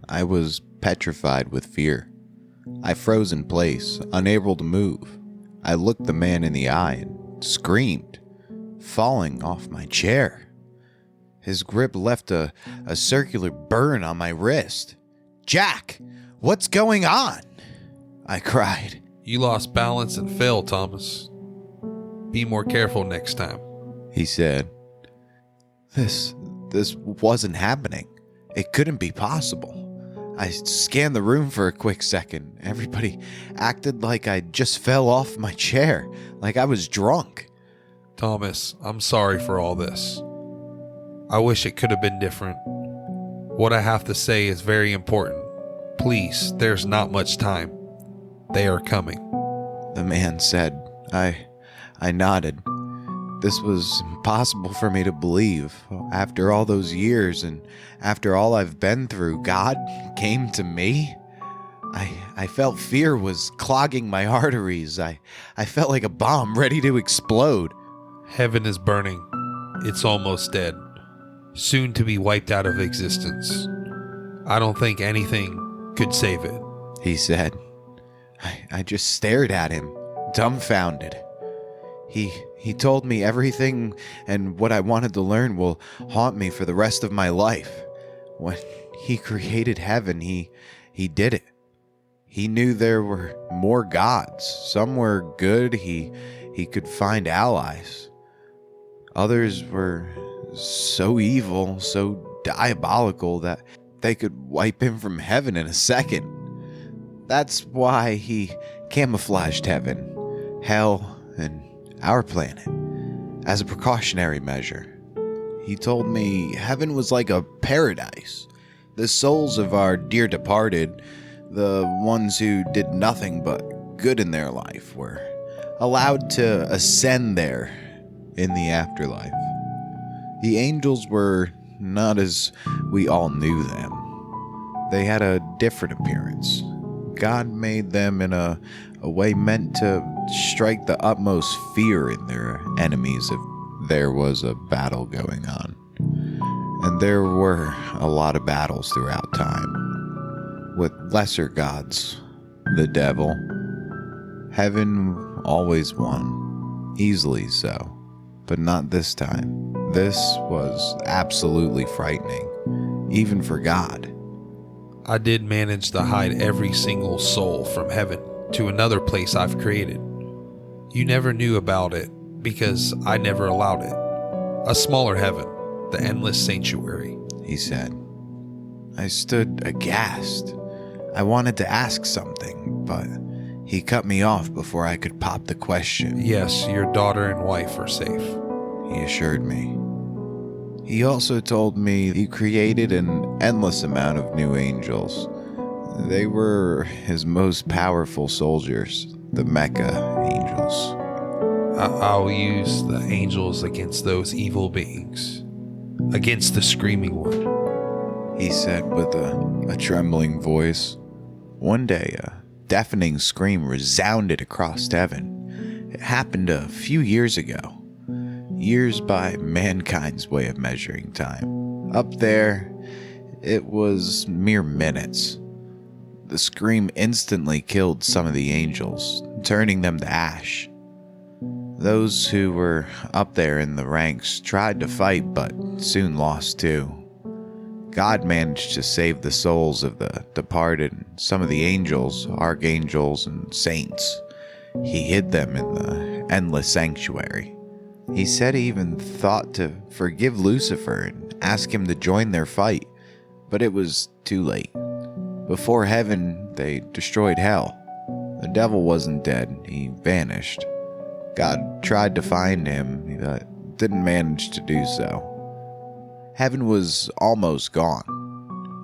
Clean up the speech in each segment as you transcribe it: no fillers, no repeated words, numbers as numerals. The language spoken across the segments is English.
I was petrified with fear. I froze in place, unable to move. I looked the man in the eye and screamed, falling off my chair. His grip left a circular burn on my wrist. "Jack, what's going on?" I cried. You lost balance and fell, Thomas. Be more careful next time. He said. This wasn't happening. It couldn't be possible. I scanned the room for a quick second. Everybody acted like I just fell off my chair, like I was drunk. Thomas, I'm sorry for all this. I wish it could have been different. What I have to say is very important. Please, there's not much time. They are coming. The man said. I nodded. This was impossible for me to believe. After all those years and after all I've been through, God came to me. I felt fear was clogging my arteries. I felt like a bomb ready to explode. Heaven is burning. It's almost dead. Soon to be wiped out of existence. I don't think anything could save it. He said. I just stared at him, dumbfounded. He told me everything and what I wanted to learn will haunt me for the rest of my life. When he created heaven, he did it. He knew there were more gods. Some were good. He could find allies. Others were so evil, so diabolical that they could wipe him from heaven in a second. That's why he camouflaged heaven, hell, and our planet as a precautionary measure. He told me heaven was like a paradise. The souls of our dear departed, the ones who did nothing but good in their life, were allowed to ascend there in the afterlife. The angels were not as we all knew them. They had a different appearance. God made them in a way meant to strike the utmost fear in their enemies if there was a battle going on. And there were a lot of battles throughout time, with lesser gods, the devil. Heaven always won, easily so, but not this time. This was absolutely frightening, even for God. I did manage to hide every single soul from heaven to another place I've created. You never knew about it because I never allowed it. A smaller heaven, the endless sanctuary, he said. I stood aghast. I wanted to ask something, but he cut me off before I could pop the question. Yes, your daughter and wife are safe, he assured me. He also told me he created an endless amount of new angels. They were his most powerful soldiers, the Mecha angels. I'll use the angels against those evil beings, against the screaming one, he said with a trembling voice. One day, a deafening scream resounded across heaven. It happened a few years ago. Years by mankind's way of measuring time. Up there, it was mere minutes. The scream instantly killed some of the angels, turning them to ash. Those who were up there in the ranks tried to fight, but soon lost too. God managed to save the souls of the departed and some of the angels, archangels, and saints. He hid them in the endless sanctuary. He said he even thought to forgive Lucifer and ask him to join their fight, but it was too late. Before heaven, they destroyed hell. The devil wasn't dead, he vanished. God tried to find him, but didn't manage to do so. Heaven was almost gone.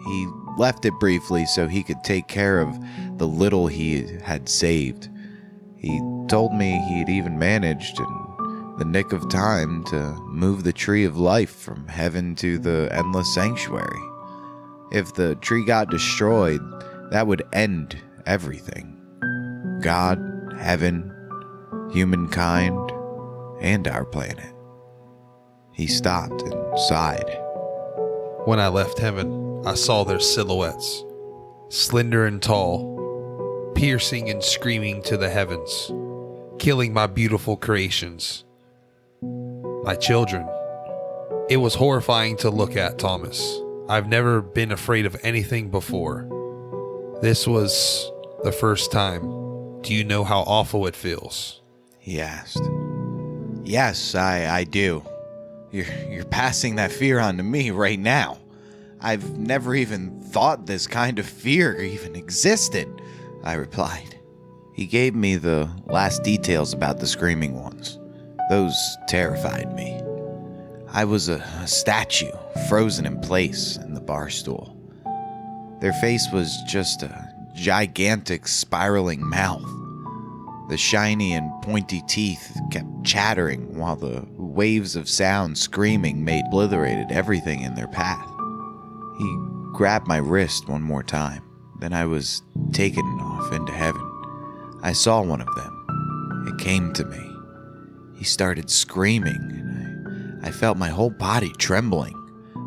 He left it briefly so he could take care of the little he had saved. He told me he had even managed in the nick of time to move the tree of life from heaven to the endless sanctuary. If the tree got destroyed, that would end everything. God, heaven, humankind, and our planet. He stopped and sighed. When I left heaven, I saw their silhouettes slender and tall, piercing and screaming to the heavens, killing my beautiful creations, my children. It was horrifying to look at, Thomas. I've never been afraid of anything before. This was the first time. Do you know how awful it feels? He asked. Yes, I do. You're passing that fear on to me right now. I've never even thought this kind of fear even existed, I replied. He gave me the last details about the screaming ones. Those terrified me. I was a statue, frozen in place in the bar stool. Their face was just a gigantic spiraling mouth. The shiny and pointy teeth kept chattering while the waves of sound screaming made obliterated everything in their path. He grabbed my wrist one more time, then I was taken off into heaven. I saw one of them. It came to me. He started screaming, and I felt my whole body trembling.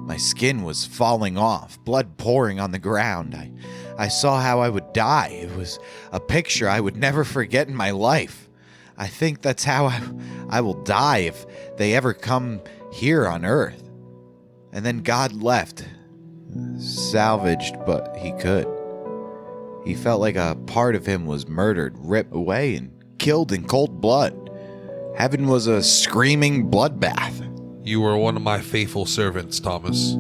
My skin was falling off, blood pouring on the ground. I saw how I would die. It was a picture I would never forget in my life. I think that's how I will die if they ever come here on Earth. And then God left. Salvaged, but he could. He felt like a part of him was murdered, ripped away, and killed in cold blood. Heaven was a screaming bloodbath. You were one of my faithful servants, Thomas.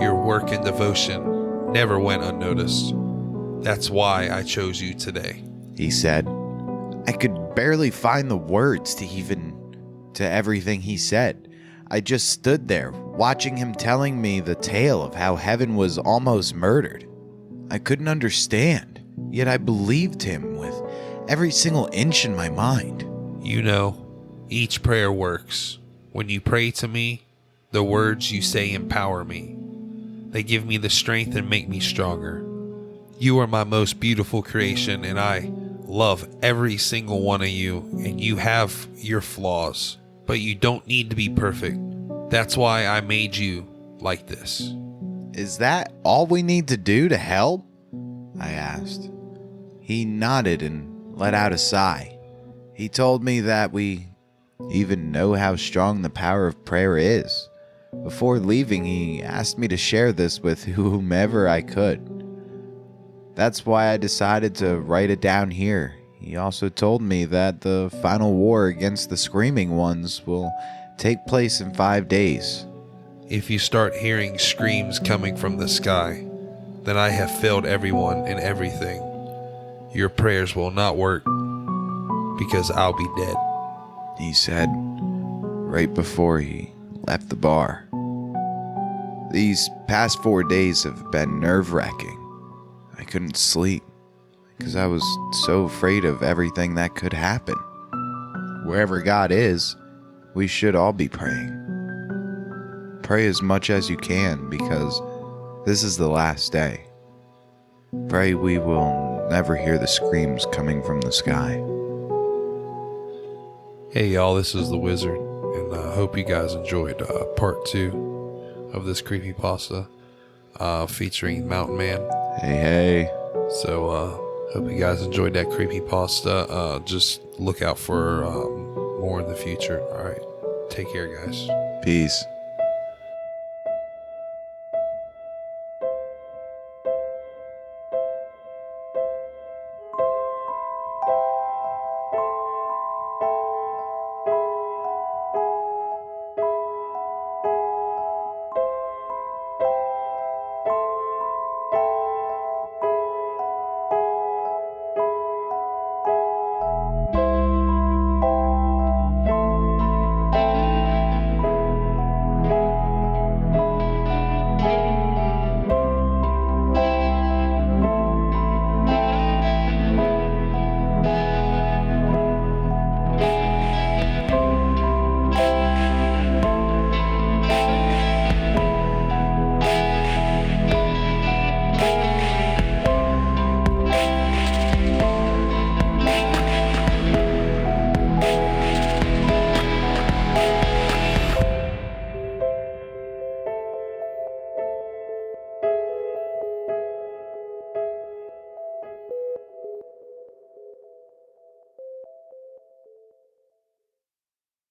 Your work and devotion never went unnoticed. That's why I chose you today, he said. I could barely find the words to everything he said. I just stood there, watching him telling me the tale of how heaven was almost murdered. I couldn't understand, yet I believed him with every single inch in my mind. You know, each prayer works. When you pray to me, the words you say empower me. They give me the strength and make me stronger. You are my most beautiful creation, and I love every single one of you, and you have your flaws, but you don't need to be perfect. That's why I made you like this. Is that all we need to do to help? I asked. He nodded and let out a sigh. He told me that we even know how strong the power of prayer is. Before leaving, he asked me to share this with whomever I could. That's why I decided to write it down here. He also told me that the final war against the Screaming Ones will take place in 5 days. If you start hearing screams coming from the sky, then I have failed everyone and everything. Your prayers will not work because I'll be dead, he said right before he left the bar. These past 4 days have been nerve-wracking. I couldn't sleep because I was so afraid of everything that could happen. Wherever God is, we should all be praying. Pray as much as you can because this is the last day. Pray we will never hear the screams coming from the sky. Hey y'all, this is the Wizard, and I hope you guys enjoyed part 2 of this creepypasta featuring Mountain Man. Hey. So hope you guys enjoyed that creepypasta. Just look out for more in the future. All right, take care, guys. Peace.